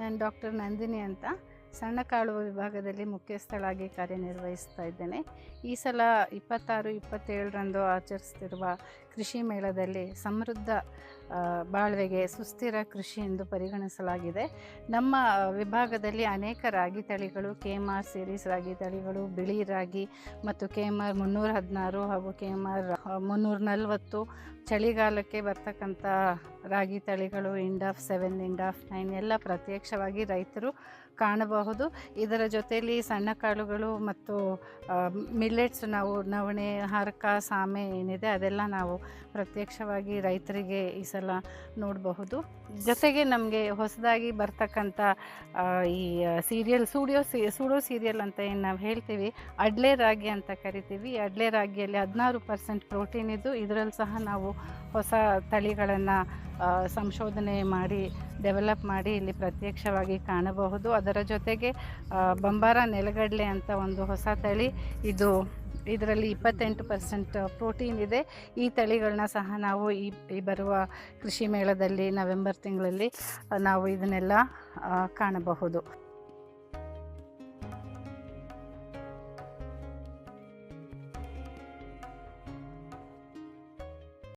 ನಾನು ಡಾಕ್ಟರ್ ನಂದಿನಿ ಅಂತ ಸಣ್ಣ ಕಾಳು ವಿಭಾಗದಲ್ಲಿ ಮುಖ್ಯಸ್ಥಳಾಗಿ ಕಾರ್ಯನಿರ್ವಹಿಸ್ತಾ ಇದ್ದೇನೆ. ಈ ಸಲ 26-27ರಂದು ಆಚರಿಸ್ತಿರುವ ಕೃಷಿ ಮೇಳದಲ್ಲಿ ಸಮೃದ್ಧ ಬಾಳ್ವೆಗೆ ಸುಸ್ಥಿರ ಕೃಷಿ ಎಂದು ಪರಿಗಣಿಸಲಾಗಿದೆ. ನಮ್ಮ ವಿಭಾಗದಲ್ಲಿ ಅನೇಕ ರಾಗಿ ತಳಿಗಳು, KMR ಸೀರೀಸ್ ರಾಗಿ ತಳಿಗಳು, ಬಿಳಿ ರಾಗಿ ಮತ್ತು KMR 316 ಹಾಗೂ KMR 340 ಚಳಿಗಾಲಕ್ಕೆ ಬರ್ತಕ್ಕಂಥ ರಾಗಿ ತಳಿಗಳು, ಇಂಡಾಫ್ 7, ಇಂಡಾಫ್ 9 ಎಲ್ಲ ಪ್ರತ್ಯಕ್ಷವಾಗಿ ರೈತರು ಕಾಣಬಹುದು. ಇದರ ಜೊತೆಯಲ್ಲಿ ಸಣ್ಣ ಕಾಳುಗಳು ಮತ್ತು ಮಿಲ್ಲೆಟ್ಸ್, ನಾವು ನವಣೆ, ಹಾರಕ, ಸಾಮೆ ಏನಿದೆ ಅದೆಲ್ಲ ನಾವು ಪ್ರತ್ಯಕ್ಷವಾಗಿ ರೈತರಿಗೆ ಈ ಸಲ ನೋಡಬಹುದು. ಜೊತೆಗೆ ನಮಗೆ ಹೊಸದಾಗಿ ಬರ್ತಕ್ಕಂಥ ಈ ಸೀರಿಯಲ್ ಸೂಡೋ ಸೀರಿಯಲ್ ಅಂತ ಏನು ನಾವು ಹೇಳ್ತೀವಿ, ಅಡ್ಲೆ ರಾಗಿ ಅಂತ ಕರಿತೀವಿ. ಈ ಅಡ್ಲೆ ರಾಗಿಯಲ್ಲಿ 16% ಪ್ರೋಟೀನ್ ಇದ್ದು ಇದರಲ್ಲಿ ಸಹ ನಾವು ಹೊಸ ತಳಿಗಳನ್ನು ಸಂಶೋಧನೆ ಮಾಡಿ ಡೆವಲಪ್ ಮಾಡಿ ಇಲ್ಲಿ ಪ್ರತ್ಯಕ್ಷವಾಗಿ ಕಾಣಬಹುದು. ಅದರ ಜೊತೆಗೆ ಬಂಬಾರ ನೆಲಗಡಲೆ ಅಂತ ಒಂದು ಹೊಸ ತಳಿ, ಇದರಲ್ಲಿ 28% ಪ್ರೋಟೀನ್ ಇದೆ. ಈ ತಳಿಗಳನ್ನ ಸಹ ನಾವು ಈ ಬರುವ ಕೃಷಿ ಮೇಳದಲ್ಲಿ ನವೆಂಬರ್ ತಿಂಗಳಲ್ಲಿ ನಾವು ಇದನ್ನೆಲ್ಲ ಕಾಣಬಹುದು.